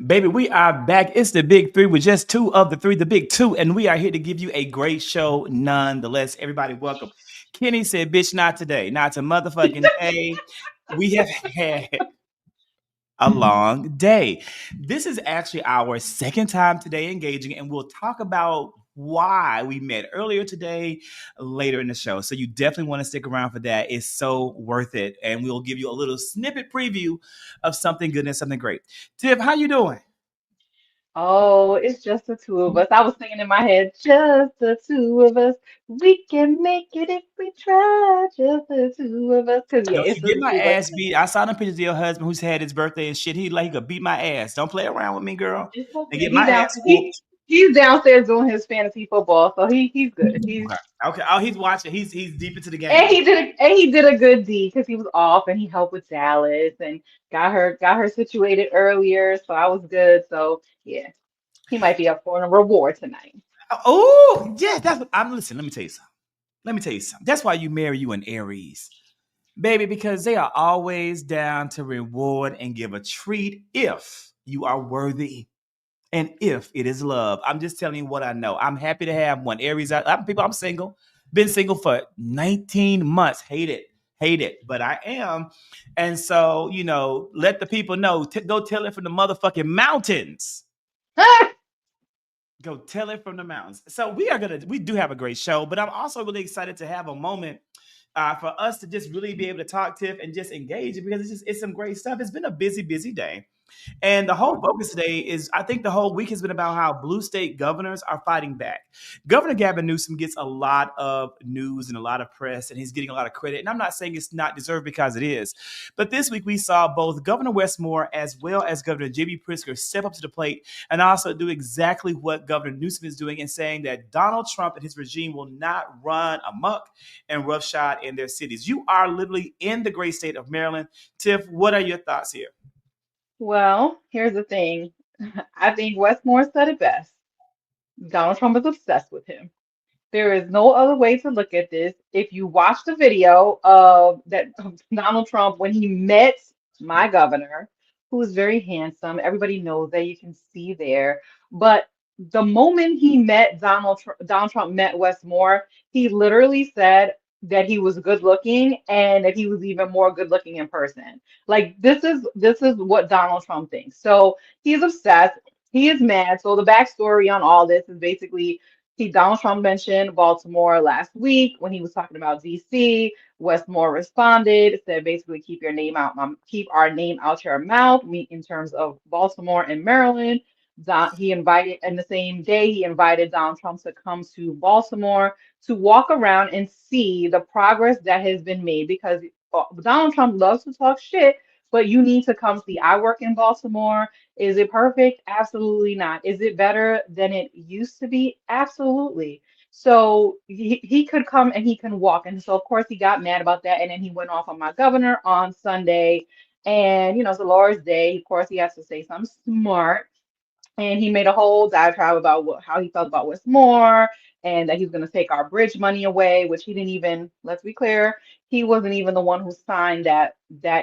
Baby, we are back. It's the big three with just two of the three, the big two, and we are here to give you a great show nonetheless. Everybody, welcome. Kenny said, bitch, not today, not to motherfucking day. We have had a long day. This is actually our second time today engaging, and we'll talk about why we met earlier today later in the show. So you definitely want to stick around for that. It's so worth it. And we'll give you a little snippet preview of something good and something great. Tiff, how you doing? Oh, it's just the two of us. I was thinking in my head, just the two of us. We can make it if we try, just the two of us. Because, yeah, Don't it's you just get the my two of us ass today. beat. I saw them pictures of your husband who's had his birthday and shit. He like he could beat my ass. Don't play around with me, girl. It's And okay. get my ass whooped. He's downstairs doing his fantasy football, so he's good. Okay. Okay. Oh, he's watching. He's deep into the And game. he did a good deed because he was off and he helped with Dallas and got her situated earlier, so I was good. So yeah, he might be up for a reward tonight. Oh, yeah. That's what I'm listen. Let me tell you something. Let me tell you something. That's why you marry you an Aries. Baby, because they are always down to reward and give a treat if you are worthy and if it is love. I'm just telling you what I know. I'm happy to have one. Aries, I'm single. Been single for 19 months. Hate it, but I am. And so, let the people know. Go tell it from the motherfucking mountains. Go tell it from the mountains. So we do have a great show, but I'm also really excited to have a moment for us to just really be able to talk, Tiff, and just engage because it's some great stuff. It's been a busy day. And the whole focus today is, I think the whole week has been about how blue state governors are fighting back. Governor Gavin Newsom gets a lot of news and a lot of press, and he's getting a lot of credit. And I'm not saying it's not deserved because it is. But this week we saw both Governor Westmore as well as Governor J.B. Pritzker step up to the plate and also do exactly what Governor Newsom is doing and saying that Donald Trump and his regime will not run amok and roughshod in their cities. You are literally in the great state of Maryland. Tiff, what are your thoughts here? Well, here's the thing. I think Westmore said it best. Donald Trump is obsessed with him. There is no other way to look at this. If you watch the video of that of Donald Trump when he met my governor, who is very handsome, everybody knows that you can see there. But the moment he met Donald Trump met Westmore, he literally said that he was good looking and that he was even more good looking in person. Like this is what Donald Trump thinks. So he's obsessed. He is mad. So the backstory on all this is basically Donald Trump mentioned Baltimore last week when he was talking about DC. Westmore responded, said basically keep our name out your mouth. In terms of Baltimore and Maryland. He invited, and the same day he invited Donald Trump to come to Baltimore to walk around and see the progress that has been made because Donald Trump loves to talk shit, but you need to come see. I work in Baltimore. Is it perfect? Absolutely not. Is it better than it used to be? Absolutely. So he could come and he can walk. And so, of course, he got mad about that. And then he went off on my governor on Sunday. And, it's the Lord's Day. Of course, he has to say something smart. And he made a whole diatribe about how he felt about Westmore and that he's going to take our bridge money away, which he didn't even, let's be clear, he wasn't even the one who signed that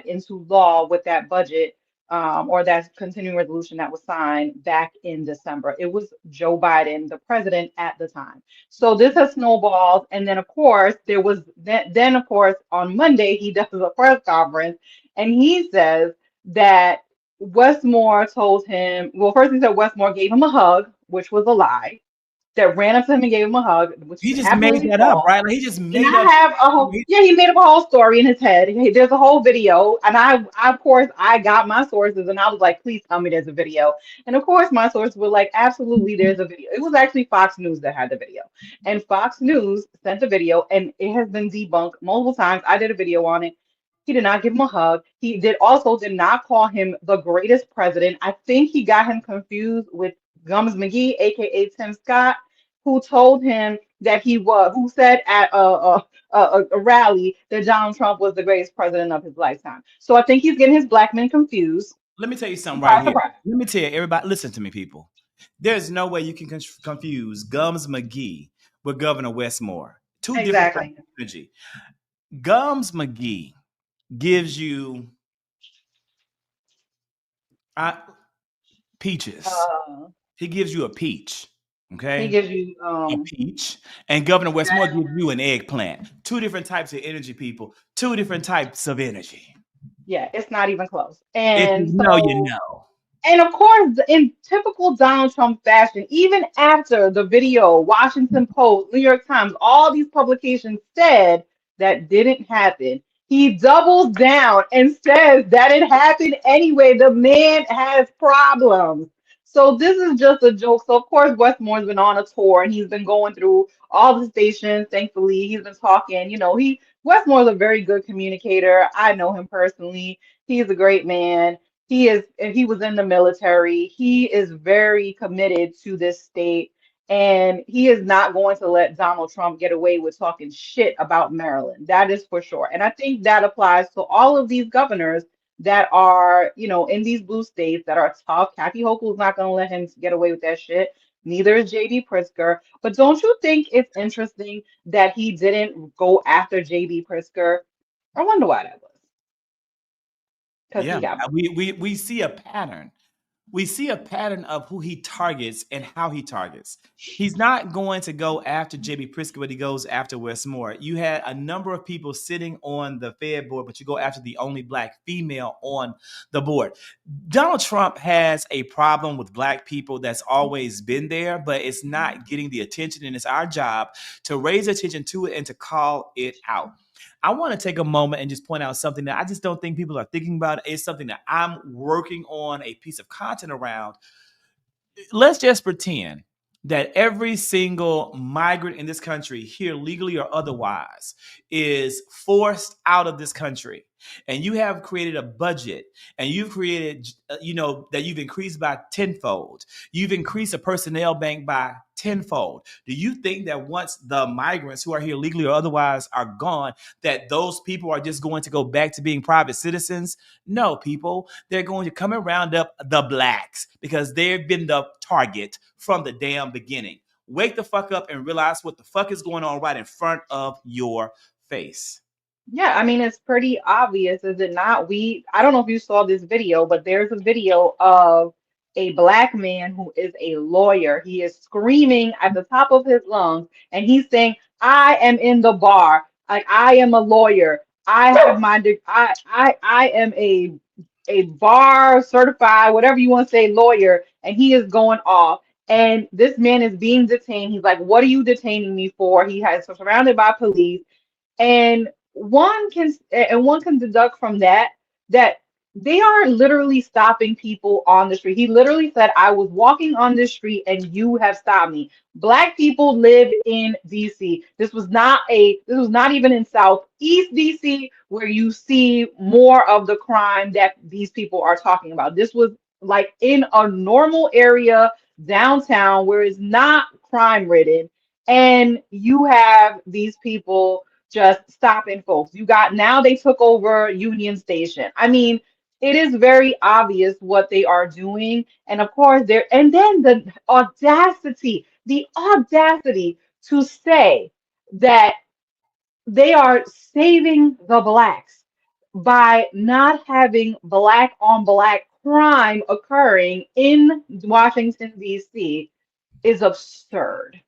into law with that budget or that continuing resolution that was signed back in December. It was Joe Biden, the president at the time. So this has snowballed. And then, of course, then of course, on Monday, he does a press conference and he says that Westmore told him, well, first he said Westmore gave him a hug, which was a lie. That ran up to him and gave him a hug, which is He just made absolutely that up, false. right? Like he just And made I that. have a whole, yeah, he made up a whole story in his head. There's a whole video, and of course, I got my sources, and I was like, please tell me there's a video. And of course, my sources were like, absolutely, there's a video. It was actually Fox News that had the video, and Fox News sent the video, and it has been debunked multiple times. I did a video on it. He did not give him a hug. He did not call him the greatest president. I think he got him confused with Gums McGee, aka Tim Scott, who told him who said at a rally that Donald Trump was the greatest president of his lifetime. So I think he's getting his black men confused. Let me tell you something right Surprise, here. surprise. Let me tell you, everybody, listen to me, people. There's no way you can confuse Gums McGee with Governor Westmore. Two different types Exactly. of energy. Gums McGee gives you, I, Peaches. Uh, He gives you a peach. he Okay. gives you A peach. And Governor Westmore that, gives you an eggplant. Two different types of energy, people. Two different types of energy. yeah, it's not even close. If you And know, you so know. and of course, in typical Donald Trump fashion, even after the video, Washington Post, New York Times, all these publications said that didn't happen. He doubles down and says that it happened anyway. The man has problems. So this is just a joke. So of course, Westmore's been on a tour and he's been going through all the stations. Thankfully, he's been talking. Westmore's a very good communicator. I know him personally. He's a great man. He was in the military. He is very committed to this state, and he is not going to let Donald Trump get away with talking shit about Maryland. That is for sure. And I think that applies to all of these governors that are, in these blue states that are tough. Kathy Hochul is not going to let him get away with that shit. Neither is JB Pritzker. But don't you think it's interesting that he didn't go after JB Pritzker? I wonder why that was. Because Yeah. he got We see a pattern. We see a pattern of who he targets and how he targets. He's not going to go after JB Pritzker, but he goes after Westmore. You had a number of people sitting on the Fed board, but you go after the only black female on the board. Donald Trump has a problem with black people that's always been there, but it's not getting the attention, and it's our job to raise attention to it and to call it out. I want to take a moment and just point out something that I just don't think people are thinking about. It's something that I'm working on a piece of content around. Let's just pretend that every single migrant in this country, here legally or otherwise, is forced out of this country. And you have created a budget, and you've created, that you've increased by tenfold. You've increased the personnel bank by tenfold. Do you think that once the migrants who are here legally or otherwise are gone, that those people are just going to go back to being private citizens? No, people. They're going to come and round up the blacks because they've been the target from the damn beginning. Wake the fuck up and realize what the fuck is going on right in front of your face. Yeah, I mean, it's pretty obvious, is it not? I don't know if you saw this video, but there's a video of a black man who is a lawyer. He is screaming at the top of his lungs, and he's saying, "I am in the bar. Like I am a lawyer. I have my, I am a bar certified, whatever you want to say, lawyer." And he is going off. And this man is being detained. He's like, "What are you detaining me for?" He has surrounded by police. And one can deduct from that they are literally stopping people on the street. He literally said, "I was walking on this street and you have stopped me." Black people live in DC. This was not even in Southeast DC where you see more of the crime that these people are talking about. This was like in a normal area downtown where it's not crime ridden, and you have these people just stopping folks. Now they took over Union Station. I mean, it is very obvious what they are doing. And of course, and then the audacity to say that they are saving the blacks by not having black on black crime occurring in Washington, D.C. is absurd.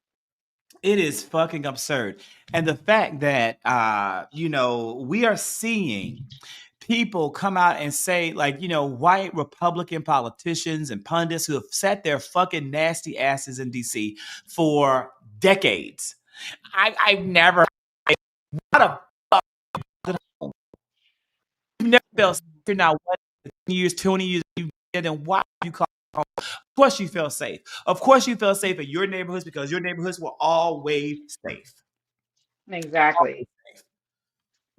It is fucking absurd. And the fact that, we are seeing people come out and say, like, white Republican politicians and pundits who have sat their fucking nasty asses in DC for decades. I've never, what a fucking, you've never felt safe. You're not what, years, 20 years, then why you call home? Of course you feel safe. Of course you feel safe in your neighborhoods because your neighborhoods were always safe. Exactly.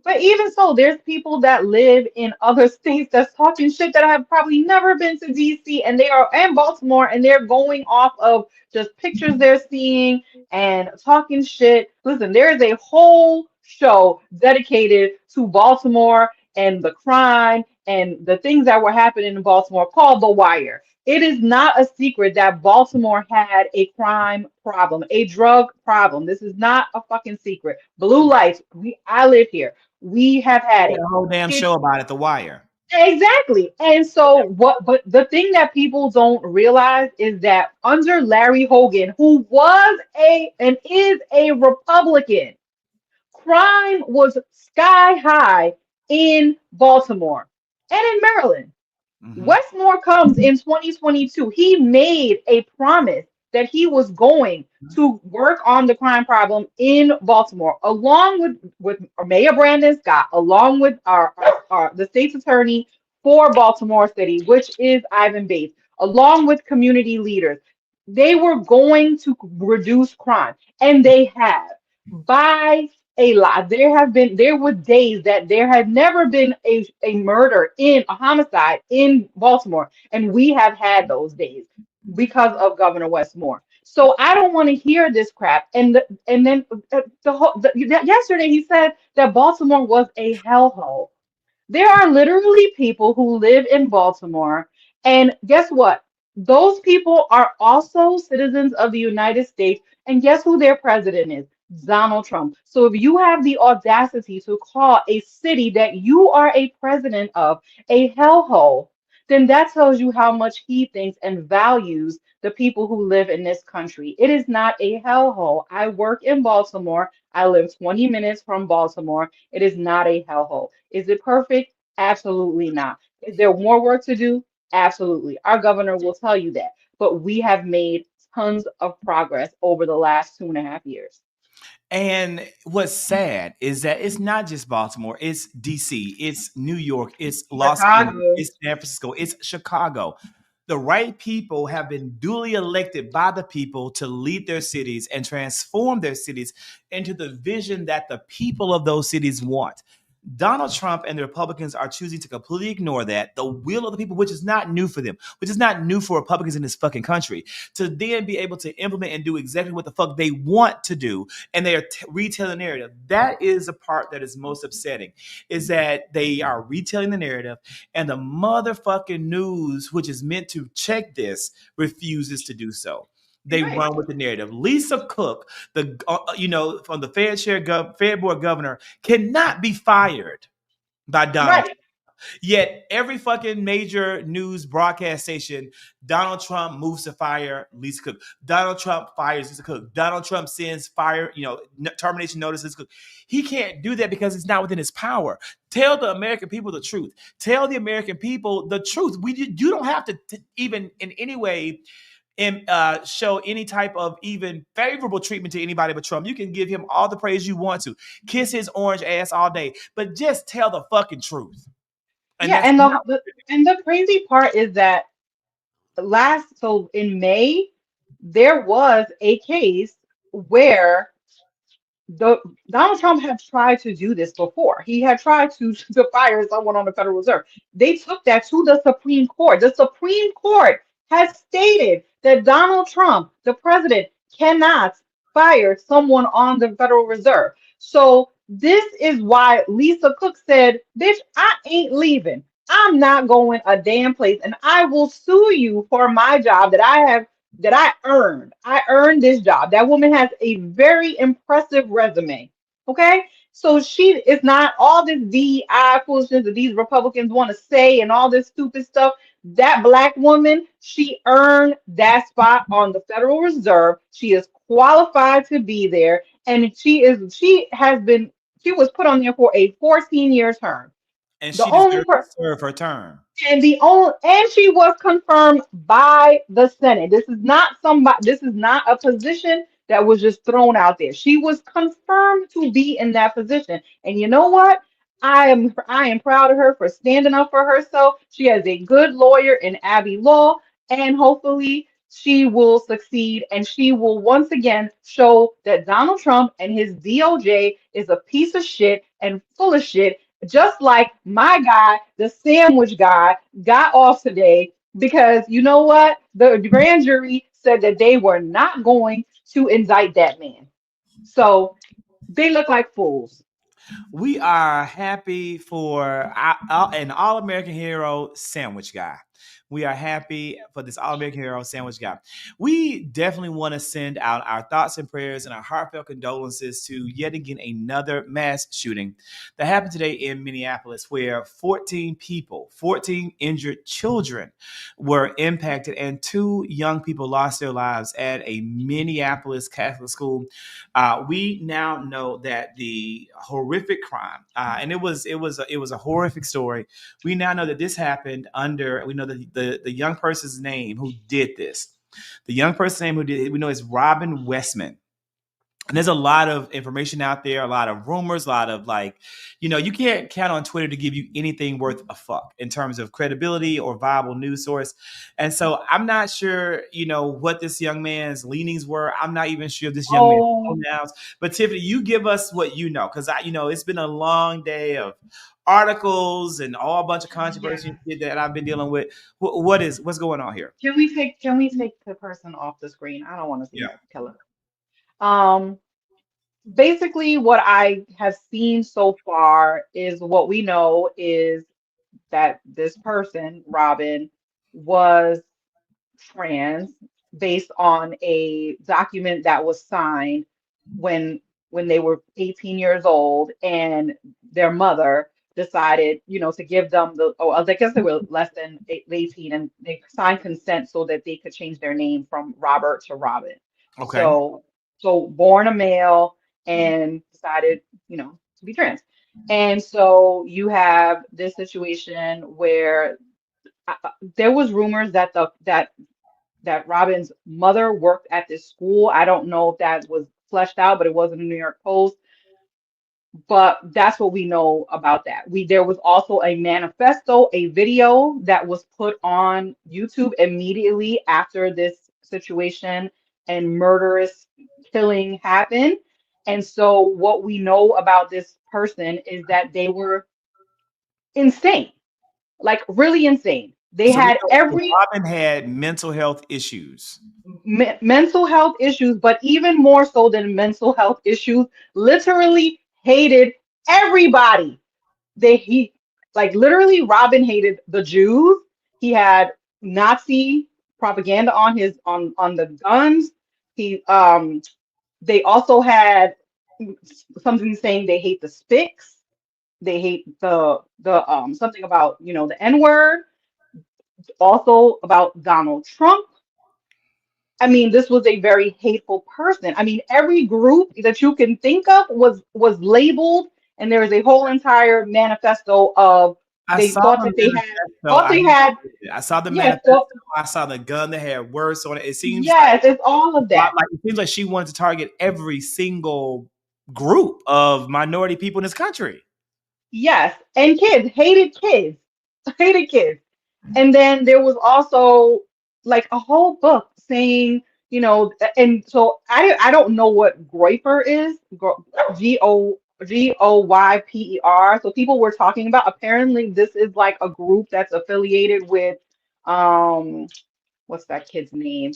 But even so, there's people that live in other states that's talking shit that have probably never been to DC, and they are and Baltimore, and they're going off of just pictures they're seeing and talking shit. Listen, there is a whole show dedicated to Baltimore and the crime and the things that were happening in Baltimore called The Wire. It is not a secret that Baltimore had a crime problem, a drug problem. This is not a fucking secret. Blue lights. I live here. We have had Had it. a whole damn It show about it, The Wire. Exactly. And so what but the thing that people don't realize is that under Larry Hogan, who was a and is a Republican, crime was sky high in Baltimore and in Maryland. Hmm. Westmore comes in 2022. He made a promise that he was going to work on the crime problem in Baltimore, along with Mayor Brandon Scott, along with the state's attorney for Baltimore City, which is Ivan Bates, along with community leaders. They were going to reduce crime, and they have by a lot. There were days that there had never been a murder in a homicide in Baltimore, and we have had those days because of Governor Westmore. So I don't want to hear this crap. And then yesterday he said that Baltimore was a hellhole. There are literally people who live in Baltimore, and guess what? Those people are also citizens of the United States, and guess who their president is? Donald Trump. So if you have the audacity to call a city that you are a president of a hellhole, then that tells you how much he thinks and values the people who live in this country. It is not a hellhole. I work in Baltimore. I live 20 minutes from Baltimore. It is not a hellhole. Is it perfect? Absolutely not. Is there more work to do? Absolutely. Our governor will tell you that. But we have made tons of progress over the last 2.5 years. And what's sad is that it's not just Baltimore, it's DC, it's New York, it's Los Angeles, Chicago. it's San Francisco, it's Chicago. The right people have been duly elected by the people to lead their cities and transform their cities into the vision that the people of those cities want. Donald Trump and the Republicans are choosing to completely ignore that, the will of the people, which is not new for them, which is not new for Republicans in this fucking country, to then be able to implement and do exactly what the fuck they want to do, and they are retelling the narrative. That is the part that is most upsetting, is that they are retelling the narrative, and the motherfucking news, which is meant to check this, refuses to do so. They Right. run with the narrative. Lisa Cook, the from the Fed board governor, cannot be fired by Donald. Right. Yet every fucking major news broadcast station, Donald Trump moves to fire Lisa Cook. Donald Trump fires Lisa Cook. Donald Trump sends termination notices. He can't do that because it's not within his power. Tell the American people the truth. Tell the American people the truth. You don't have to even in any way and show any type of even favorable treatment to anybody but Trump. You can give him all the praise you want to, kiss his orange ass all day, but just tell the fucking truth. And Yeah, that's and not. the crazy part is that so in May, there was a case where the Donald Trump had tried to do this before. He had tried to fire someone on the Federal Reserve. They took that to the Supreme Court. The Supreme Court has stated that Donald Trump, the president, cannot fire someone on the Federal Reserve. So this is why Lisa Cook said, "Bitch, I ain't leaving. I'm not going a damn place, and I will sue you for my job that I earned. I earned this job." That woman has a very impressive resume. Okay. So she is not all this DEI foolishness that these Republicans want to say and all this stupid stuff. That black woman, she earned that spot on the Federal Reserve. She is qualified to be there. And she was put on there for a 14-year term. And The she only deserves to person serve her term. and she was confirmed by the Senate. This is not a position that was just thrown out there. She was confirmed to be in that position. And you know what? I am proud of her for standing up for herself. She has a good lawyer in Abby Law, and hopefully she will succeed and she will once again show that Donald Trump and his DOJ is a piece of shit and full of shit, just like my guy, the sandwich guy, got off today because you know what? The grand jury said that they were not going to indict that man. So they look like fools. We are happy for an all American hero, Sandwich Guy. We are happy for this All American Hero sandwich guy. We definitely want to send out our thoughts and prayers and our heartfelt condolences to yet again another mass shooting that happened today in Minneapolis, where 14 people, 14 injured children were impacted, and two young people lost their lives at a Minneapolis Catholic school. We now know that the horrific crime, and it was a horrific story. We now know that this happened under. We know that the young person's name who did this. The young person's name who did it, we know is Robin Westman. And there's a lot of information out there, a lot of rumors, a lot of like, you can't count on Twitter to give you anything worth a fuck in terms of credibility or viable news source. And so I'm not sure, what this young man's leanings were. I'm not even sure this young man's Oh, pronouns. But Tiffany, you give us what you know, because it's been a long day of articles and all a bunch of yeah. controversy that I've been dealing with. What's going on here? Can we take the person off the screen? I don't want to see Yeah. her killer. Um, Basically what I have seen so far is what we know is that this person, Robin, was trans based on a document that was signed when when they were 18 years old, and their mother decided, to give them I guess they were less than 18, and they signed consent so that they could change their name from Robert to Robin. Okay. So born a male and decided, to be trans. And so you have this situation where there was rumors that that Robin's mother worked at this school. I don't know if that was fleshed out, but it was in the New York Post. But that's what we know about that. There was also a manifesto, a video that was put on YouTube immediately after this situation and murderous killing happened. And so what we know about this person is that they were insane, like really insane. They So we had know every Robin had mental health issues. mental health issues, but even more so than mental health issues, literally hated everybody. He like literally Robin hated the Jews. He had Nazi propaganda on on the guns. He They also had something saying they hate the Spics. They hate the something about, the N-word, also about Donald Trump. I mean, this was a very hateful person. I mean, every group that you can think of was labeled, and there is a whole entire manifesto of I they saw thought the that they manifesto. thought I they need to had read it. I saw the yes, manifesto. so I saw the gun that had words on it. It seems like yes, it's all of that. it seems like she wanted to target every single group of minority people in this country. Yes, and kids, hated kids. And then there was also like a whole book saying, and so I don't know what Groyper is, Goyper. So people were talking about, apparently this is like a group that's affiliated with um what's that kid's name?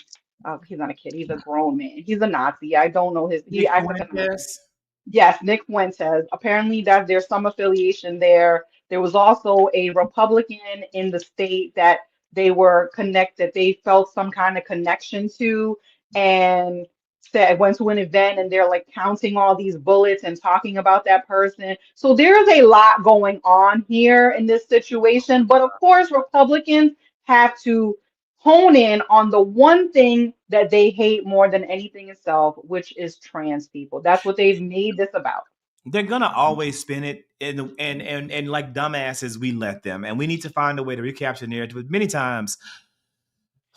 He's not a kid, he's a grown man. He's a Nazi. I don't know he Nick acts like a Nazi. Fuentes. Yes, Nick Fuentes. Apparently that there's some affiliation there. There was also a Republican in the state that they were connected, they felt some kind of connection to, and said went to an event and they're like counting all these bullets and talking about that person. So there's a lot going on here in this situation. But of course, Republicans have to hone in on the one thing that they hate more than anything itself, which is trans people. That's what they've made this about. They're gonna always spin it, and like dumbasses, we let them, and we need to find a way to recapture the narrative. But many times,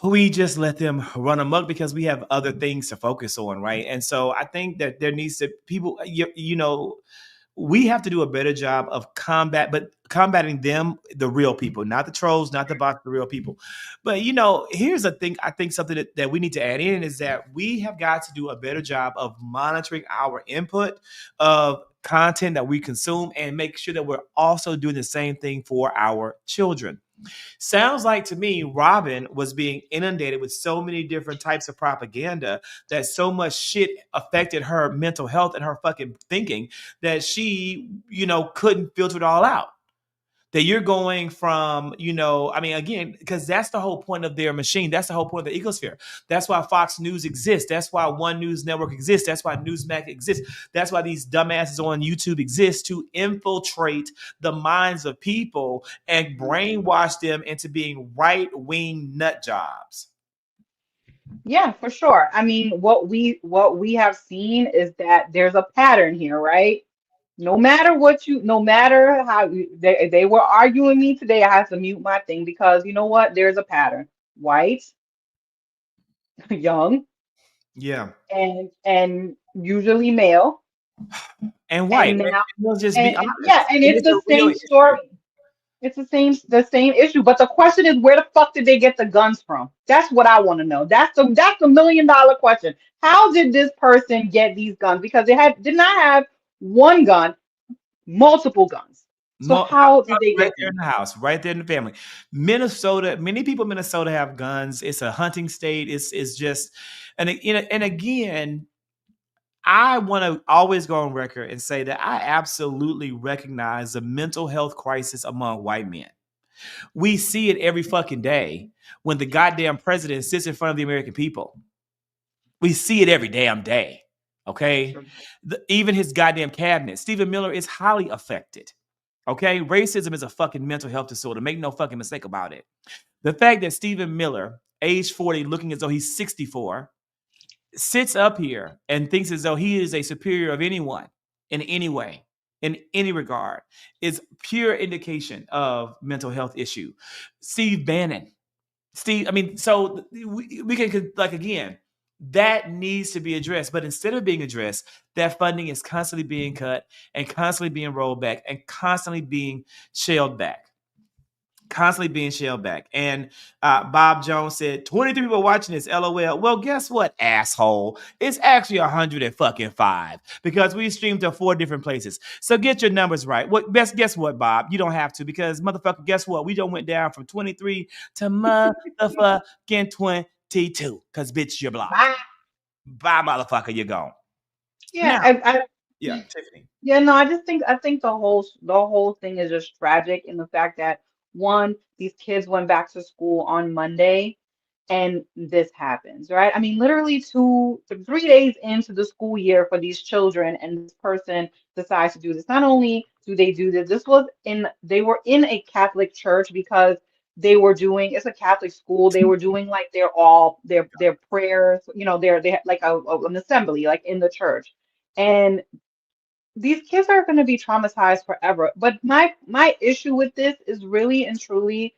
we just let them run amok because we have other things to focus on, right? And so I think that there needs to people, we have to do a better job of combating them, the real people, not the trolls, not the bots, the real people. But here's the thing. I think something that we need to add in is that we have got to do a better job of monitoring our input of content that we consume and make sure that we're also doing the same thing for our children. Sounds like to me, Robin was being inundated with so many different types of propaganda that so much shit affected her mental health and her fucking thinking that she, couldn't filter it all out. That you're going from, I mean, again, because that's the whole point of their machine. That's the whole point of the ecosphere. That's why Fox News exists. That's why One News Network exists. That's why Newsmax exists. That's why these dumbasses on YouTube exist, to infiltrate the minds of people and brainwash them into being right-wing nut jobs. Yeah, for sure. I mean, what we have seen is that there's a pattern here, right? No matter how they were arguing me today, I had to mute my thing because you know what? There's a pattern. White, young, Yeah. and usually male. And white. And And now we'll just be and yeah, honest. and It it's is a the real same issue. story. It's the same issue. But the question is, where the fuck did they get the guns from? That's what I want to know. That's the $1 million question. How did this person get these guns? Because they did not have one gun, multiple guns. So how did they Right get there these? in the house, right there in the family. Minnesota, many people in Minnesota have guns. It's a hunting state. It's just, and again, I want to always go on record and say that I absolutely recognize the mental health crisis among white men. We see it every fucking day when the goddamn president sits in front of the American people. We see it every damn day. Okay. Even his goddamn cabinet, Stephen Miller, is highly affected. Okay. Racism is a fucking mental health disorder. Make no fucking mistake about it. The fact that Stephen Miller, age 40, looking as though he's 64, sits up here and thinks as though he is a superior of anyone in any way, in any regard, is pure indication of mental health issue. Steve Bannon, I mean, so we can, like, again, that needs to be addressed. But instead of being addressed, that funding is constantly being cut and constantly being rolled back and constantly being shelled back. Constantly being shelled back. And Bob Jones said, 23 people watching this, LOL. Well, guess what, asshole? It's actually 105 because we streamed to 4 different places. So get your numbers right. Guess what, Bob? You don't have to, because motherfucker, guess what? We don't went down from 23 to motherfucking 22 because, bitch, you're blocked. Bye. Bye, motherfucker, you're gone. Yeah, Now, I yeah, Tiffany. Yeah, no, I think the whole thing is just tragic in the fact that one, these kids went back to school on Monday and this happens, right? I mean, literally 3 days into the school year for these children, and this person decides to do this. Not only do they do this, they were in a Catholic church because it's a Catholic school. They were doing like their prayers, they had like an assembly like in the church. And these kids are going to be traumatized forever. But my issue with this is really and truly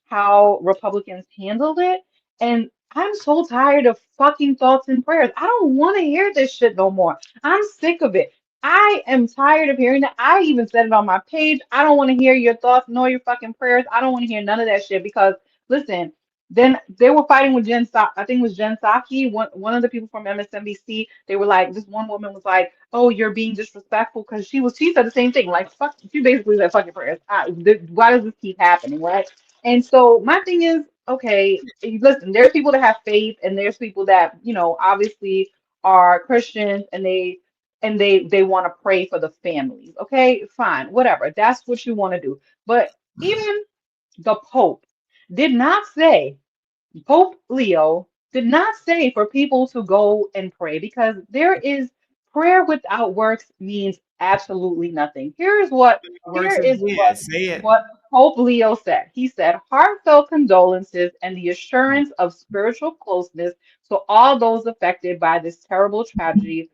how Republicans handled it. And I'm so tired of fucking thoughts and prayers. I don't want to hear this shit no more. I'm sick of it. I am tired of hearing that. I even said it on my page. I don't want to hear your thoughts nor your fucking prayers. I don't want to hear none of that shit because listen, then they were fighting with I think it was Jen Psaki, one of the people from MSNBC. They were like, this one woman was like, "Oh, you're being disrespectful," because she said the same thing. Like, fuck, she basically said, "Fucking prayers." Why does this keep happening, right? And so my thing is, okay, listen, there's people that have faith and there's people that, obviously are Christians and they want to pray for the families. Okay, fine, whatever. That's what you want to do. But even the Pope did not say Pope Leo did not say for people to go and pray because there is prayer without works means absolutely nothing. Works Here is again. Say it. what Pope Leo said. He said heartfelt condolences and the assurance of spiritual closeness to all those affected by this terrible tragedy,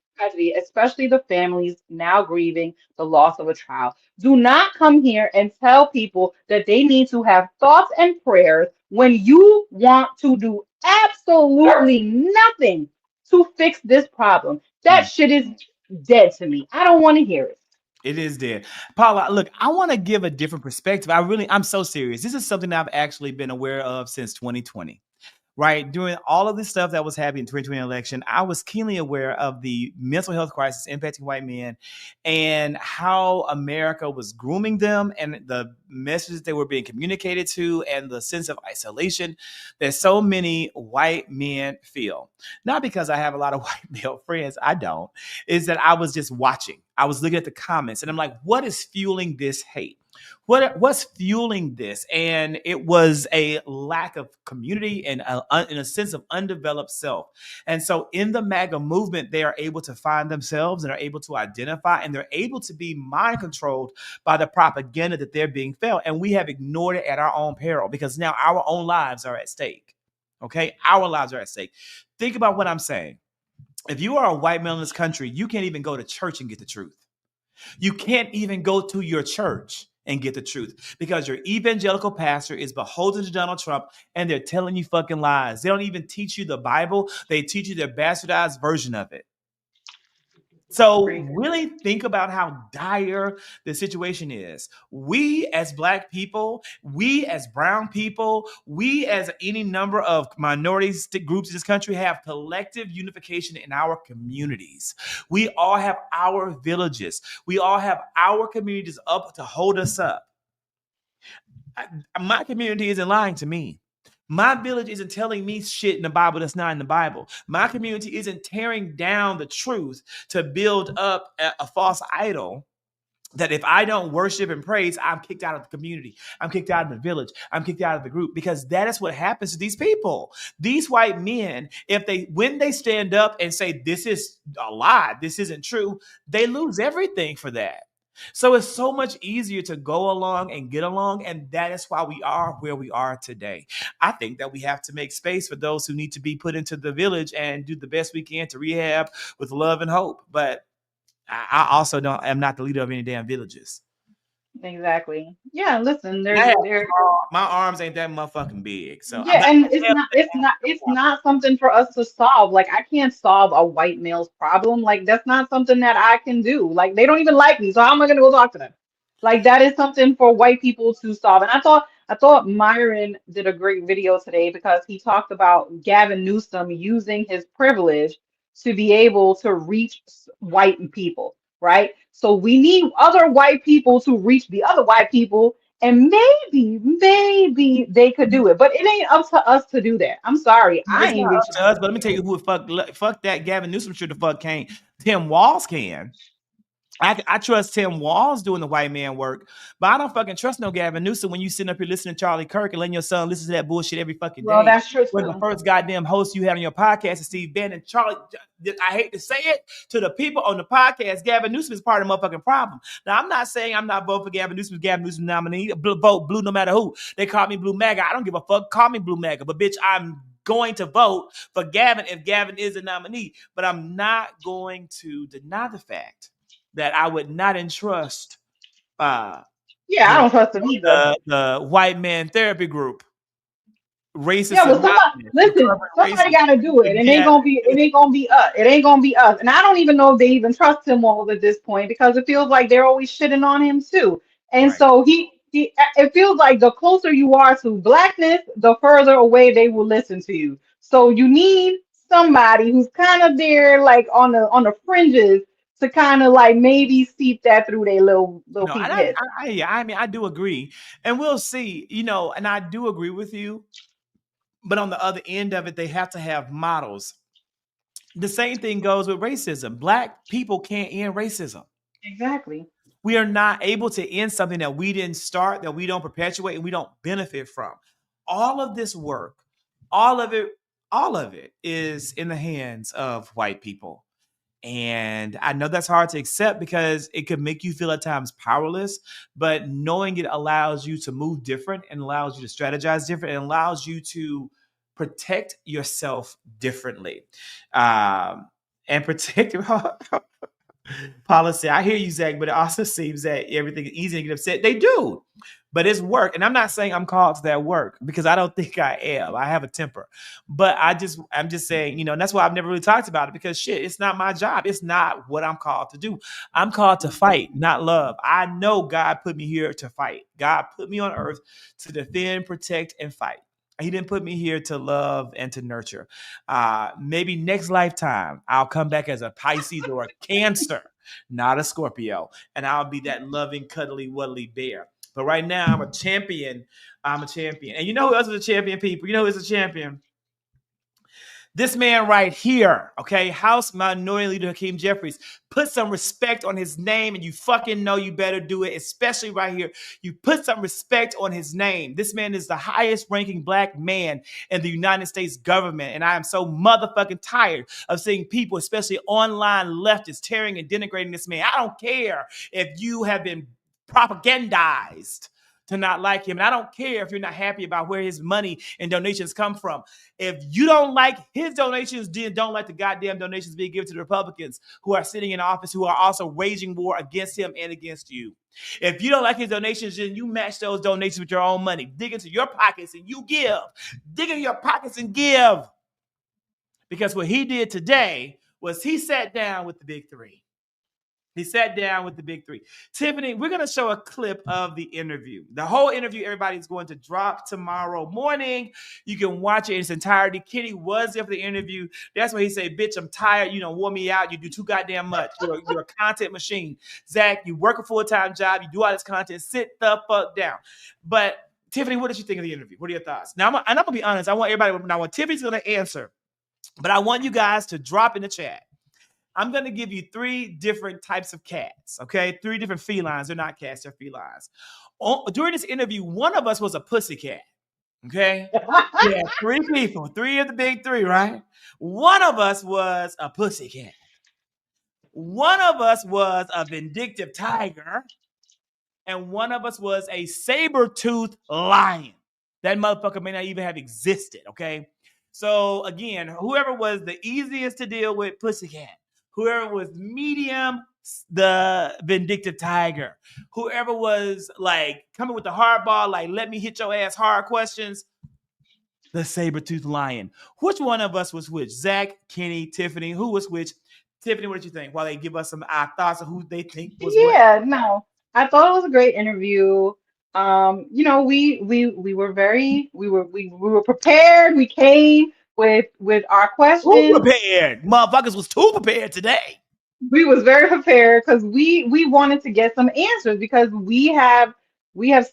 especially the families now grieving the loss of a child. Do not come here and tell people that they need to have thoughts and prayers when you want to do absolutely nothing to fix this problem. That shit is dead to me. I don't want to hear it. It is dead. Paula, look, I want to give a different perspective. I'm so serious. This is something that I've actually been aware of since 2020. Right? During all of this stuff that was happening in the 2020 election, I was keenly aware of the mental health crisis impacting white men and how America was grooming them and the messages they were being communicated to and the sense of isolation that so many white men feel. Not because I have a lot of white male friends, I don't. Is that I was just watching. I was looking at the comments and I'm like, what is fueling this hate? What's fueling this? And it was a lack of community and a sense of undeveloped self. And so in the MAGA movement, they are able to find themselves and are able to identify, and they're able to be mind controlled by the propaganda that they're being fed. And we have ignored it at our own peril because now our own lives are at stake. Okay, our lives are at stake. Think about what I'm saying. If you are a white male in this country, you can't even go to church and get the truth. You can't even go to your church and get the truth because your evangelical pastor is beholden to Donald Trump and they're telling you fucking lies. They don't even teach you the Bible. They teach you their bastardized version of it. So Crazy. really think about how dire the situation is. We as Black people, we as brown people, we as any number of minorities groups in this country have collective unification in our communities. We all have our villages. We all have our communities up to hold us up. My community isn't lying to me. My village isn't telling me shit in the Bible that's not in the Bible. My community isn't tearing down the truth to build up a false idol that if I don't worship and praise, I'm kicked out of the community. I'm kicked out of the village. I'm kicked out of the group because that is what happens to these people. These white men, when they stand up and say, this is a lie, this isn't true, they lose everything for that. So it's so much easier to go along and get along. And that is why we are where we are today. I think that we have to make space for those who need to be put into the village and do the best we can to rehab with love and hope. But I also don't. I'm not the leader of any damn villages. Exactly. Yeah, listen, I have there my arms ain't that motherfucking big, so I'm yeah, not and gonna tell it's not something for us to solve. Like I can't solve a white male's problem. Like that's not something that I can do. Like they don't even like me, so how am I gonna go talk to them? Like that is something for white people to solve. And I thought Myron did a great video today because he talked about Gavin Newsom using his privilege to be able to reach white people, right? So we need other white people to reach the other white people and maybe they could do it, but it ain't up to us to do that. I'm sorry, I it's not ain't up reaching to out us. to But let me tell you nobody. who would fuck that Gavin Newsom should have fuck can't. Tim Walz can. I trust Tim Walz doing the white man work, but I don't fucking trust no Gavin Newsom when you sitting up here listening to Charlie Kirk and letting your son listen to that bullshit every fucking Well, day. that's true When the too. first goddamn host you had on your podcast is Steve Bannon, Charlie, I hate to say it to the people on the podcast, Gavin Newsom is part of the motherfucking problem. Now, I'm not saying I'm not voting for Gavin Newsom, Gavin Newsom nominee, vote blue no matter who. They call me Blue MAGA. I don't give a fuck. Call me Blue MAGA, but bitch, I'm going to vote for Gavin if Gavin is a nominee, but I'm not going to deny the fact that I would not entrust uh, Yeah, I the, don't trust them either. the white man therapy group, Yeah, racist but somebody anonymous, listen, recovering somebody racist. gotta do it. To It ain't get gonna be it ain't gonna be us. It ain't gonna be us. And I don't even know if they even trust him all at this point because it feels like they're always shitting on him too. And right. so he it feels like the closer you are to blackness, the further away they will listen to you. So you need somebody who's kind of there like on the fringes to kind of like maybe seep that through their little No, and peep heads. I mean, I do agree, and we'll see. And I do agree with you. But on the other end of it, they have to have models. The same thing goes with racism. Black people can't end racism. Exactly. We are not able to end something that we didn't start, that we don't perpetuate, and we don't benefit from. All of this work, all of it, all of it is in the hands of white people. And I know that's hard to accept because it could make you feel at times powerless, but knowing it allows you to move different and allows you to strategize different and allows you to protect yourself differently. And protect policy. I hear you, Zach, but it also seems that everything is easy to get upset. They do, but it's work. And I'm not saying I'm called to that work because I don't think I am. I have a temper, but I'm just saying, and that's why I've never really talked about it because shit, it's not my job. It's not what I'm called to do. I'm called to fight, not love. I know God put me here to fight. God put me on earth to defend, protect, and fight. He didn't put me here to love and to nurture. Maybe next lifetime, I'll come back as a Pisces or a Cancer, not a Scorpio. And I'll be that loving, cuddly, wuddly bear. But right now, I'm a champion. I'm a champion. And you know who else is a champion, people? You know who is a champion? This man right here, okay, House Minority Leader Hakeem Jeffries, put some respect on his name, and you fucking know you better do it, especially right here. You put some respect on his name. This man is the highest ranking black man in the United States government, and I am so motherfucking tired of seeing people, especially online leftists, tearing and denigrating this man. I don't care if you have been propagandized to not like him. And I don't care if you're not happy about where his money and donations come from. If you don't like his donations, then don't like the goddamn donations being given to the Republicans who are sitting in office, who are also waging war against him and against you. If you don't like his donations, then you match those donations with your own money. Dig into your pockets and you give. Dig into your pockets and give. Because what he did today was he sat down with the big three. He sat down with the big three. Tiffany, we're going to show a clip of the interview. The whole interview, everybody's going to drop tomorrow morning. You can watch it in its entirety. Kenny was there for the interview. That's when he said, bitch, I'm tired. You know, wore me out. You do too goddamn much. You're a content machine. Zach, you work a full-time job. You do all this content. Sit the fuck down. But Tiffany, what did you think of the interview? What are your thoughts? Now, I'm going to be honest. I want everybody, now what Tiffany's going to answer, but I want you guys to drop in the chat. I'm going to give you 3 different types of cats, okay? 3 different felines. They're not cats, they're felines. During this interview, one of us was a pussy cat, okay? We had 3 people, 3 of the big 3, right? One of us was a pussy cat. One of us was a vindictive tiger. And one of us was a saber-toothed lion. That motherfucker may not even have existed, okay? So, again, whoever was the easiest to deal with, pussycat. Whoever was medium, the vindictive tiger. Whoever was like coming with the hard ball, like let me hit your ass hard questions, the saber-toothed lion. Which one of us was which? Zach, Kenny, Tiffany, who was which? Tiffany, what did you think? While they give us some thoughts of who they think was what. Yeah, no, I thought it was a great interview. We were very we were prepared. We came with our Too questions. prepared. Motherfuckers was too prepared today. We was very prepared because we wanted to get some answers because we have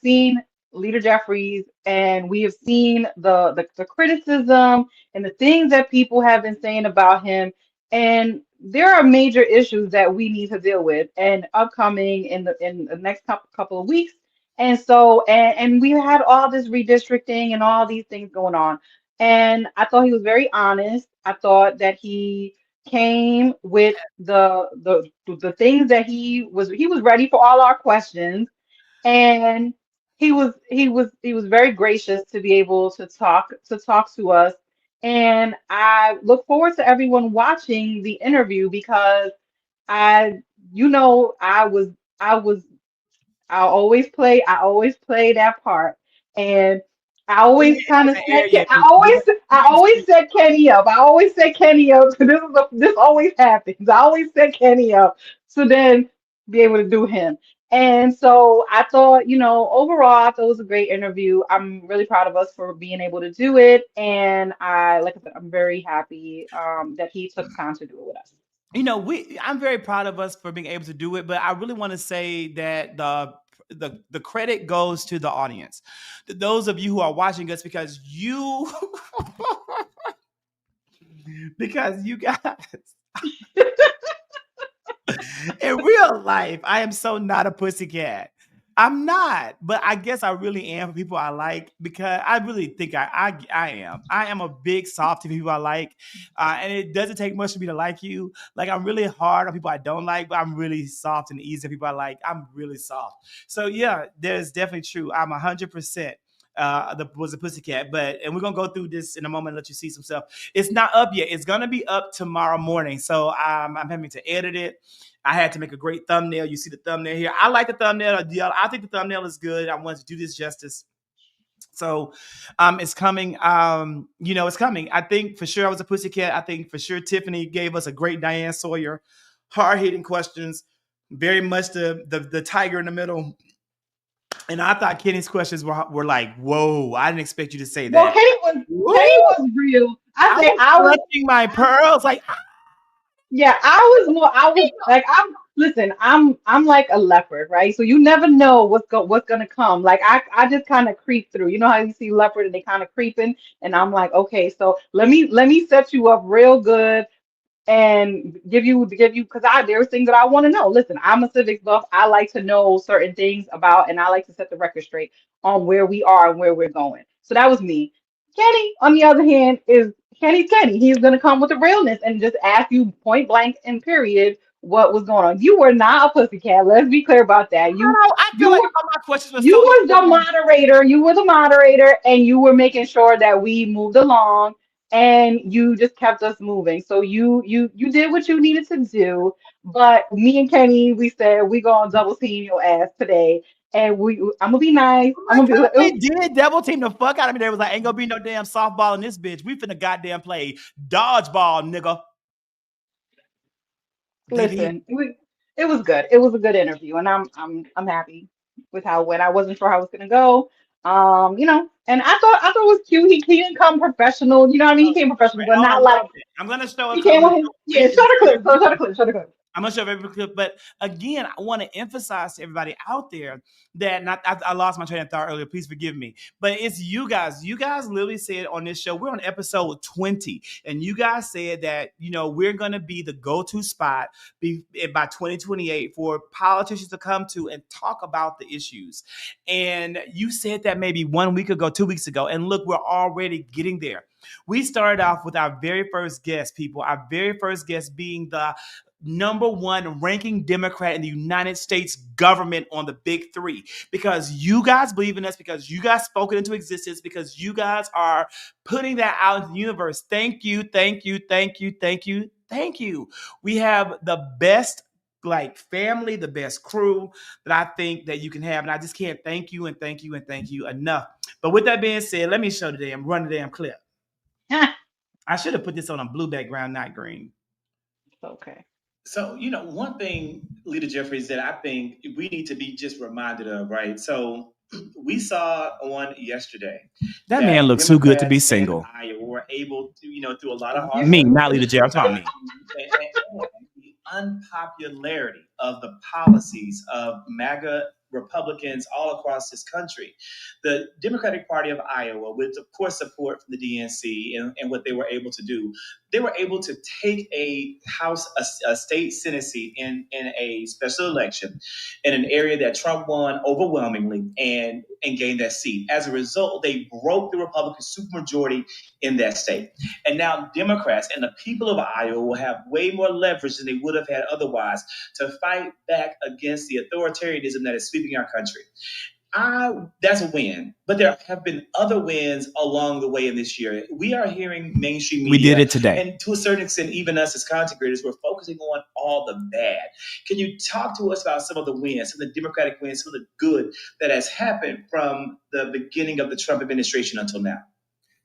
seen Leader Jeffries and we have seen the criticism and the things that people have been saying about him, and there are major issues that we need to deal with and upcoming in the next couple of weeks. And so and we had all this redistricting and all these things going on, and I thought he was very honest. I thought that he came with the things that he was ready for all our questions, and he was very gracious to be able to talk to us. And I look forward to everyone watching the interview because I you know I was I always play that part. And I Your always hand kind of wasn't set aired yet, I Bookie. always I always set Kenny up. I always set Kenny up. So this always happens. I always set Kenny up so then be able to do him. And so I thought, overall, I thought it was a great interview. I'm really proud of us for being able to do it. And like I said, I'm very happy that he took time to do it with us. I'm very proud of us for being able to do it, but I really want to say that the credit goes to the audience, to those of you who are watching us, because you because you guys in real life, I am so not a pussycat. I'm not, but I guess I really am for people I like, because I really think I am. I am a big softie for people I like, and it doesn't take much for me to like you. Like, I'm really hard on people I don't like, but I'm really soft and easy on people I like. I'm really soft. So yeah, there's definitely true. I'm 100%. Was a pussycat, and we're gonna go through this in a moment and let you see some stuff. It's not up yet. It's gonna be up tomorrow morning, so I'm having to edit it. I had to make a great thumbnail. You see the thumbnail here. I like the thumbnail. I think the thumbnail is good. I wanted to do this justice. So it's coming. It's coming. I think for sure I was a pussycat. I think for sure Tiffany gave us a great Diane Sawyer, hard-hitting questions, very much the tiger in the middle. And I thought Kenny's questions were like, whoa, I didn't expect you to say Well, that. Kenny was real. I was clutching my pearls. Like, Yeah, I was more. I was like, Listen, I'm like a leopard, right? So you never know what's gonna come. Like I just kind of creep through. You know how you see leopard and they kind of creeping, and I'm like, okay, so let me set you up real good and give you because I there's things that I want to know. Listen, I'm a civics buff. I like to know certain things about, and I like to set the record straight on where we are and where we're going. So that was me. Kenny, on the other hand, is Kenny's Kenny. He's gonna come with the realness and just ask you point blank and period what was going on. You were not a pussycat. Let's be clear about that. You I feel you like were all my questions were you so was the important. moderator. You were the moderator, and you were making sure that we moved along, and you just kept us moving. So you did what you needed to do. But me and Kenny, we said we gonna double team your ass today, and I'm gonna be nice. I'm My gonna be God, like, they did double team the fuck out of me. They was like, ain't gonna be no damn softball in this bitch. We finna goddamn play dodgeball, nigga. They did. listen, it was good. It was a good interview, and I'm happy with how it went. I wasn't sure how it was gonna go. And I thought it was cute. He didn't come professional. You know what I mean? He came professional, but Oh, I not like loved it. I'm gonna show a he couple came of on his yeah. Show tweets. the clip. Show the clip. Show the clip. I'm gonna show every clip, but again, I want to emphasize to everybody out there that not I lost my train of thought earlier. Please forgive me, but it's you guys. You guys literally said on this show, we're on episode 20, and you guys said that we're gonna be the go-to spot by 2028 for politicians to come to and talk about the issues. And you said that maybe 1 week ago, 2 weeks ago, and look, we're already getting there. We started off with our very first guest, people. Our very first guest being the number one ranking Democrat in the United States government on the big three. Because you guys believe in us, because you guys spoke it into existence, because you guys are putting that out into the universe. Thank you, thank you, thank you, thank you, thank you. We have the best like family, the best crew that I think that you can have. And I just can't thank you and thank you and thank you enough. But with that being said, let me show run the damn clip. I should have put this on a blue background, not green. Okay. So, one thing, Leader Jeffries, that I think we need to be just reminded of, right? So, we saw on yesterday that man looks too good to be single. Iowa were able to, through a lot of hard You me, not Leader Jeffries, I'm talking me. And the unpopularity of the policies of MAGA Republicans all across this country. The Democratic Party of Iowa, with of course support from the DNC and what they were able to do, they were able to take a a state Senate seat in a special election in an area that Trump won overwhelmingly and gained that seat. As a result, they broke the Republican supermajority in that state. And now Democrats and the people of Iowa will have way more leverage than they would have had otherwise to fight back against the authoritarianism that is sweeping our country. That's a win, but there have been other wins along the way in this year. We are hearing mainstream media. We did it today. And to a certain extent, even us as content creators, we're focusing on all the bad. Can you talk to us about some of the wins, some of the Democratic wins, some of the good that has happened from the beginning of the Trump administration until now?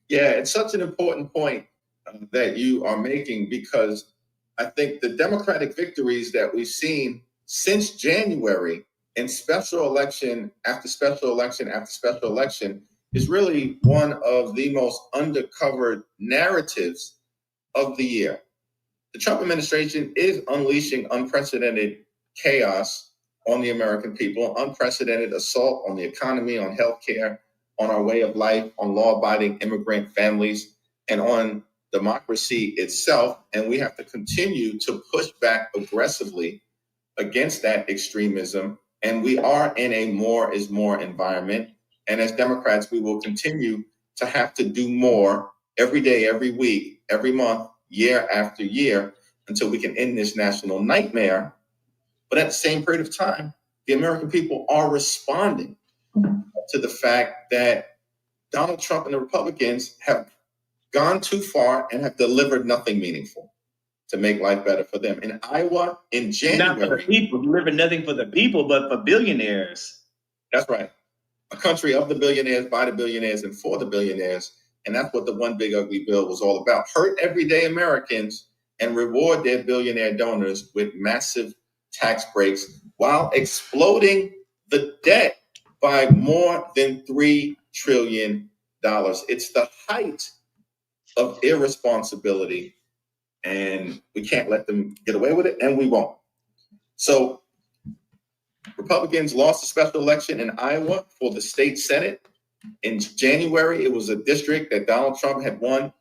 Yeah, it's such an important point that you are making, because I think the Democratic victories that we've seen since January in special election after special election after special election is really one of the most undercovered narratives of the year. The Trump administration is unleashing unprecedented chaos on the American people, unprecedented assault on the economy, on healthcare, on our way of life, on law-abiding immigrant families, and on democracy itself. And we have to continue to push back aggressively against that extremism. And we are in a more is more environment. And as Democrats, we will continue to have to do more every day, every week, every month, year after year, until we can end this national nightmare. But at the same period of time, the American people are responding to the fact that Donald Trump and the Republicans have gone too far and have delivered nothing meaningful to make life better for them. In Iowa, in January. Not for the people, deliver nothing for the people, but for billionaires. That's right. A country of the billionaires, by the billionaires, and for the billionaires. And that's what the One Big Ugly Bill was all about. Hurt everyday Americans and reward their billionaire donors with massive tax breaks while exploding the debt by more than $3 trillion. It's the height of irresponsibility, and we can't let them get away with it, and we won't. So Republicans lost a special election in Iowa for the state Senate. In January, it was a district that Donald Trump had won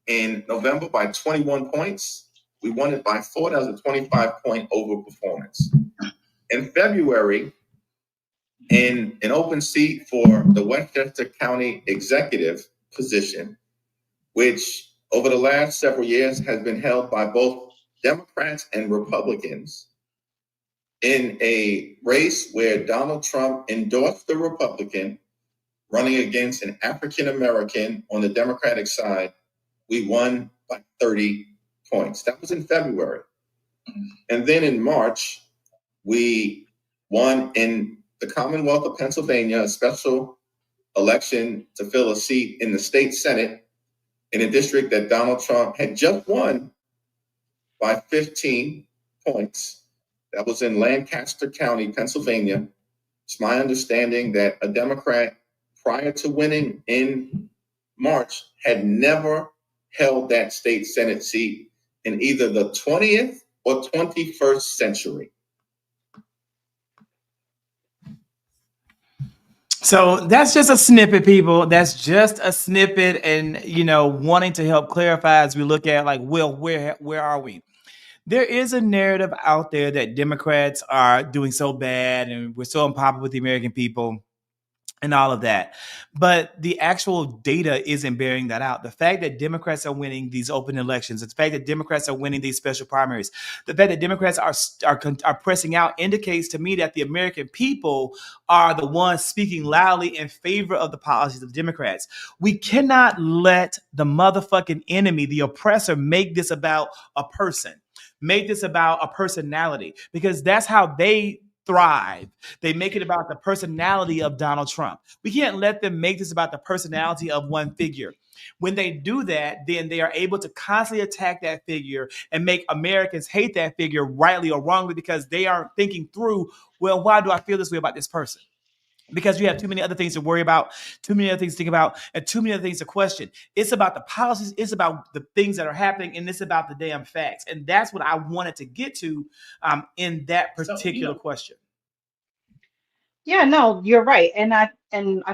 in November by 21 points. We won it by 4. That was a 25-point overperformance. In February, in an open seat for the Westchester County executive position, which over the last several years has been held by both Democrats and Republicans, in a race where Donald Trump endorsed the Republican running against an African American on the Democratic side, we won by 30 points. That was in February. And then in March, we won in the Commonwealth of Pennsylvania, a special election to fill a seat in the state Senate in a district that Donald Trump had just won by 15 points. That was in Lancaster County, Pennsylvania. It's my understanding that a Democrat, prior to winning in March, had never held that state Senate seat in either the 20th or 21st century. So that's just a snippet, people. That's just a snippet, and wanting to help clarify as we look at well, where are we? There is a narrative out there that Democrats are doing so bad and we're so unpopular with the American people and all of that. But the actual data isn't bearing that out. The fact that Democrats are winning these open elections, the fact that Democrats are winning these special primaries, the fact that Democrats are pressing out indicates to me that the American people are the ones speaking loudly in favor of the policies of Democrats. We cannot let the motherfucking enemy, the oppressor, make this about a person, make this about a personality, because that's how they thrive. They make it about the personality of Donald Trump. We can't let them make this about the personality of one figure. When they do that, then they are able to constantly attack that figure and make Americans hate that figure, rightly or wrongly, because they aren't thinking through, well, why do I feel this way about this person? Because you have too many other things to worry about, too many other things to think about, and too many other things to question. It's about the policies, it's about the things that are happening, and it's about the damn facts. And that's what I wanted to get to in that particular question. Yeah, no, you're right. And I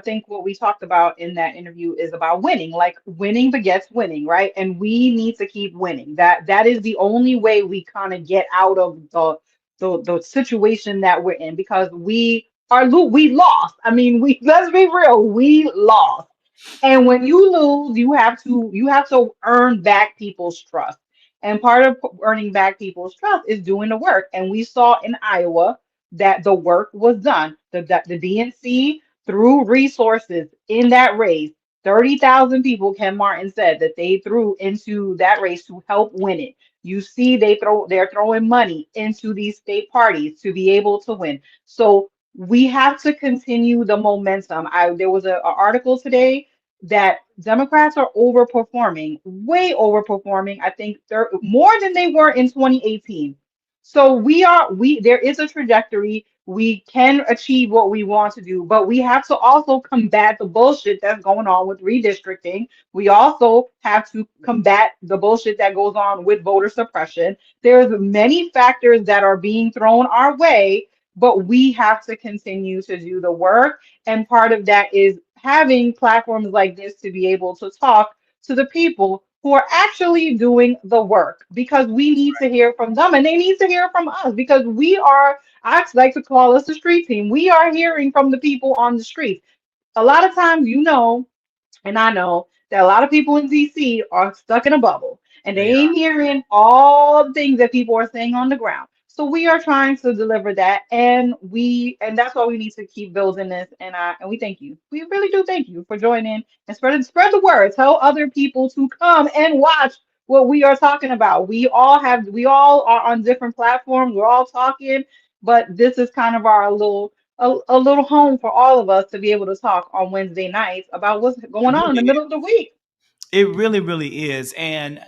think what we talked about in that interview is about winning. Like winning begets winning, right? And we need to keep winning. That is the only way we kind of get out of the situation that we're in, because we lost. I mean, we let's be real, we lost. And when you lose, you have to earn back people's trust. And part of earning back people's trust is doing the work. And we saw in Iowa that the work was done. The DNC threw resources in that race. 30,000 people, Ken Martin said, that they threw into that race to help win it. You see, they're throwing money into these state parties to be able to win. So we have to continue the momentum. There was an article today that Democrats are overperforming, way overperforming. I think they're more than they were in 2018. So there is a trajectory. We can achieve what we want to do, but we have to also combat the bullshit that's going on with redistricting. We also have to combat the bullshit that goes on with voter suppression. There's many factors that are being thrown our way, but we have to continue to do the work. And part of that is having platforms like this to be able to talk to the people who are actually doing the work, because we need to hear from them and they need to hear from us, because I like to call us the street team. We are hearing from the people on the street. A lot of times, and I know that a lot of people in DC are stuck in a bubble and they They are. ain't hearing all the things that people are saying on the ground. So we are trying to deliver that, and that's why we need to keep building this. And we thank you. We really do thank you for joining and spread the word. Tell other people to come and watch what we are talking about. We all are on different platforms. We're all talking, but this is kind of our a little home for all of us to be able to talk on Wednesday nights about what's It going on in really the middle of the week. It really, really is. And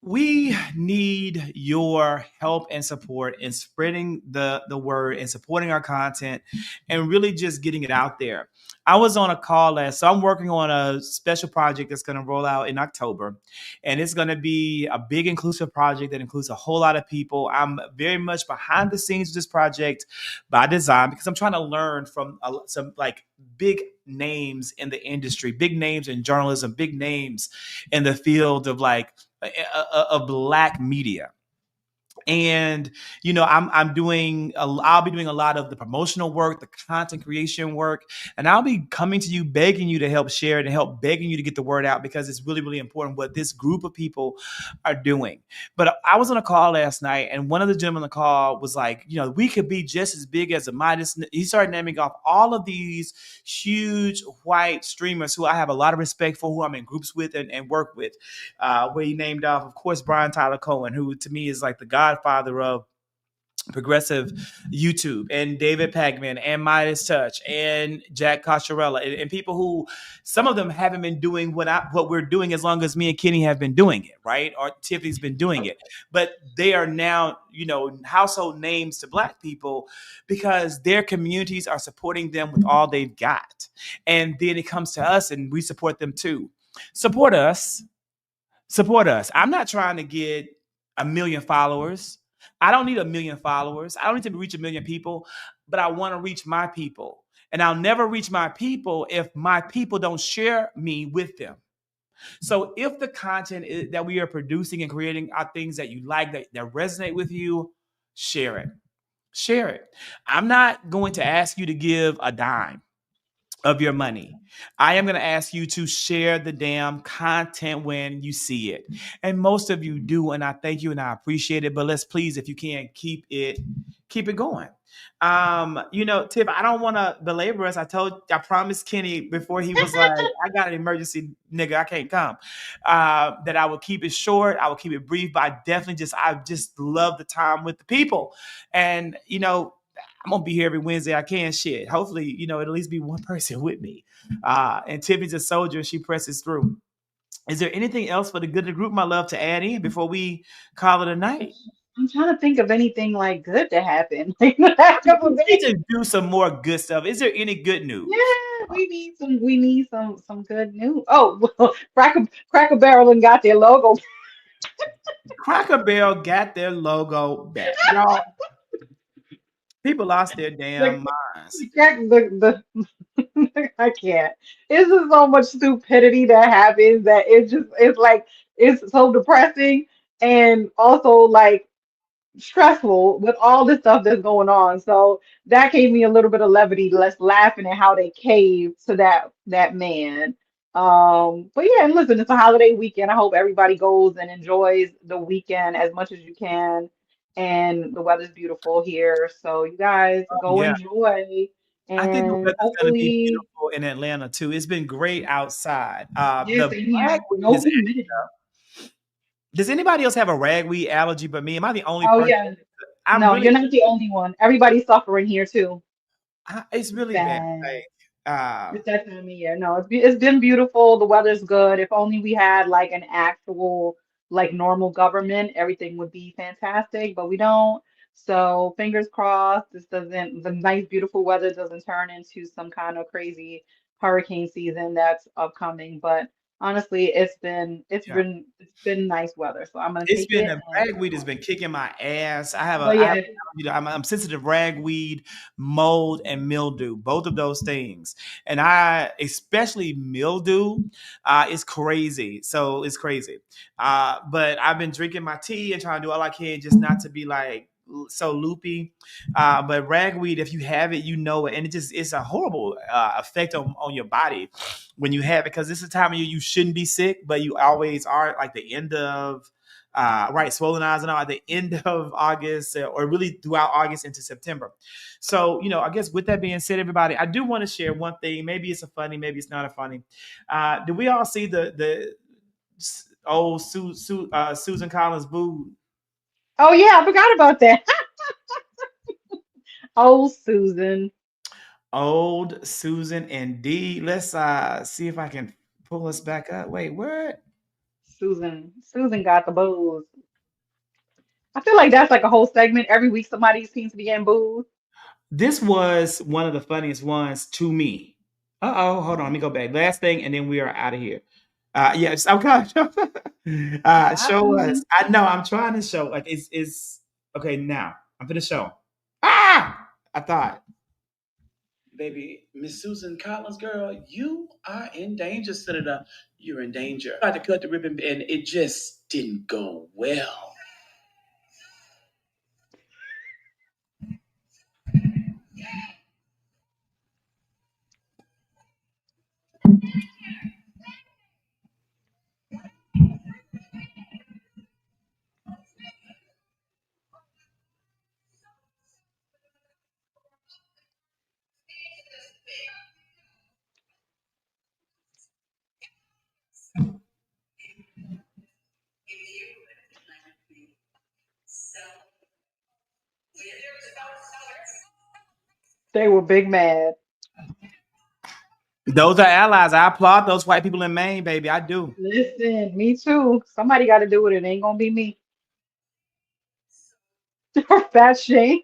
we need your help and support in spreading the word and supporting our content and really just getting it out there. I was on a call so I'm working on a special project that's going to roll out in October, and it's going to be a big inclusive project that includes a whole lot of people. I'm very much behind the scenes of this project by design because I'm trying to learn from some like big names in the industry, big names in journalism, big names in the field of like of black media. And I'm doing I'll be doing a lot of the promotional work, the content creation work, and I'll be coming to you begging you to help share it and help begging you to get the word out because it's really really important what this group of people are doing. But I was on a call last night, and one of the gentlemen on the call was like, we could be just as big as a Midas. He started naming off all of these huge white streamers who I have a lot of respect for, who I'm in groups with and work with, where he named off, of course, Brian Tyler Cohen, who to me is like the godfather of progressive YouTube, and David Pagman and Midas Touch and Jack Cocciarella, and people who some of them haven't been doing what we're doing as long as me and Kenny have been doing it, right? Or Tiffany's been doing it. But they are now, household names to black people because their communities are supporting them with all they've got. And then it comes to us and we support them too. Support us. Support us. I'm not trying to get a million followers. I don't need a million followers. I don't need to reach a million people, but I want to reach my people. And I'll never reach my people if my people don't share me with them. So if the content that we are producing and creating are things that you like, that resonate with you, share it. Share it. I'm not going to ask you to give a dime of your money. I am going to ask you to share the damn content when you see it. And most of you do, and I thank you and I appreciate it. But let's please, if you can, keep it going. Tiff, I don't want to belabor us. I promised Kenny before he was like, I got an emergency, nigga, I can't come. That I will keep it short, I will keep it brief, but I just love the time with the people. And I'm gonna be here every Wednesday. I can shit. Hopefully, it'll at least be one person with me. And Tiffany's a soldier. She presses through. Is there anything else for the good of the group, my love, to add in before we call it a night? I'm trying to think of anything like good to happen like the last couple We of need days. to do some more good stuff. Is there any good news? Yeah, we need some good news. Oh, well, Cracker Barrel and got their logo. Cracker Barrel got their logo back. Y'all, people lost their The damn minds. the crack I can't. It's just so much stupidity that happens that it's like it's so depressing and also like stressful with all the stuff that's going on. So that gave me a little bit of levity, less laughing at how they caved to that man. But yeah, and listen, it's a holiday weekend. I hope everybody goes and enjoys the weekend as much as you can. And the weather's beautiful here, so you guys Oh, go yeah. enjoy. I think the And weather's going to be hopefully, beautiful in Atlanta too. It's been great outside. yes, The same here. ragweed No is. humidity. Does anybody else have a ragweed allergy but me? Am I the only Oh person? yeah. I'm No, really. you're not the only one. Everybody's suffering here too. It's It's really bad. bad. Like, It's that time of year. No, it's been beautiful. The weather's good. If only we had like an actual like normal government, everything would be fantastic, but we don't. So fingers crossed, the nice beautiful weather doesn't turn into some kind of crazy hurricane season that's upcoming. But honestly, yeah. it's been nice weather. So I'm gonna It's take been it the and ragweed has been kicking my ass. but I have yeah, I'm sensitive ragweed, mold, and mildew. Both of those things, and I especially mildew. Is crazy. So it's crazy. But I've been drinking my tea and trying to do all I can just not to be like so loopy. But ragweed, if you have it, you know it, and it's a horrible effect on your body when you have it because this is a time of year you shouldn't be sick, but you always are. Like the end of right, swollen eyes and all at the end of August or really throughout August into September. So, I guess with that being said, everybody, I do want to share one thing. Maybe it's a funny, maybe it's not a funny. Did we all see the old Susan Collins boo? oh yeah, I forgot about that. Oh, Susan. Old Susan indeed. Let's see if I can pull us back up. Wait, what? Susan got the booze. I feel like that's like a whole segment. Every week somebody seems to be getting booze. This was one of the funniest ones to me. Hold on. Let me go back. Last thing, and then we are out of here. Yes, I'm kind of Not show us. Susan. I know I'm trying to show. Like it's okay now. I'm gonna show. Ah, I thought, baby, Miss Susan Collins, girl, you are in danger, Senator. You're in danger. I tried to cut the ribbon, and it just didn't go well. They were big mad. Those are allies. I applaud those white people in Maine, baby. I do. Listen, me too. Somebody got to do it. It ain't gonna be me. Fat shame.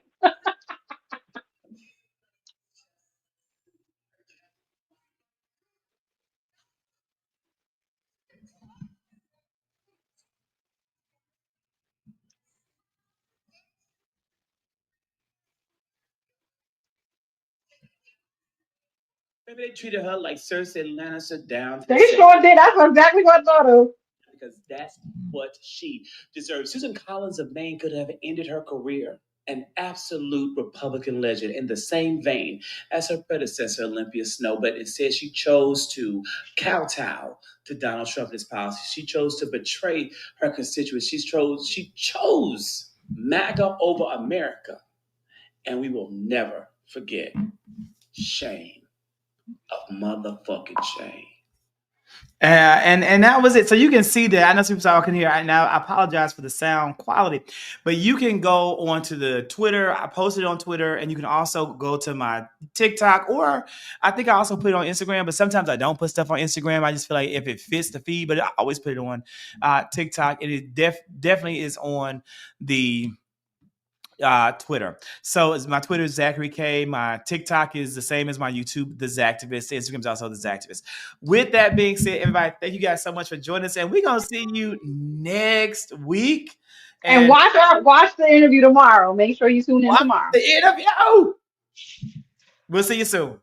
Maybe they treated her like Cersei Lannister down to They the same, sure did. That's exactly what I thought of. because that's what she deserves. Susan Collins of Maine could have ended her career an absolute Republican legend in the same vein as her predecessor, Olympia Snow, but instead she chose to kowtow to Donald Trump and his policies. She chose to betray her constituents. She chose MAGA over America. And we will never forget. Shame of motherfucking shame. And that was it. So you can see that. I know some people can hear right now. I apologize for the sound quality, but you can go onto the Twitter. I posted it on Twitter, and you can also go to my TikTok, or I think I also put it on Instagram. But sometimes I don't put stuff on Instagram. I just feel like if it fits the feed, but I always put it on TikTok, and it definitely is on the Twitter. So my Twitter is Zachary K. My TikTok is the same as my YouTube, The Zactivist. Instagram is also The Zactivist. With that being said, everybody, thank you guys so much for joining us, and we're gonna see you next week. And And watch the interview tomorrow. Make sure you tune in watch tomorrow. the interview. We'll see you soon.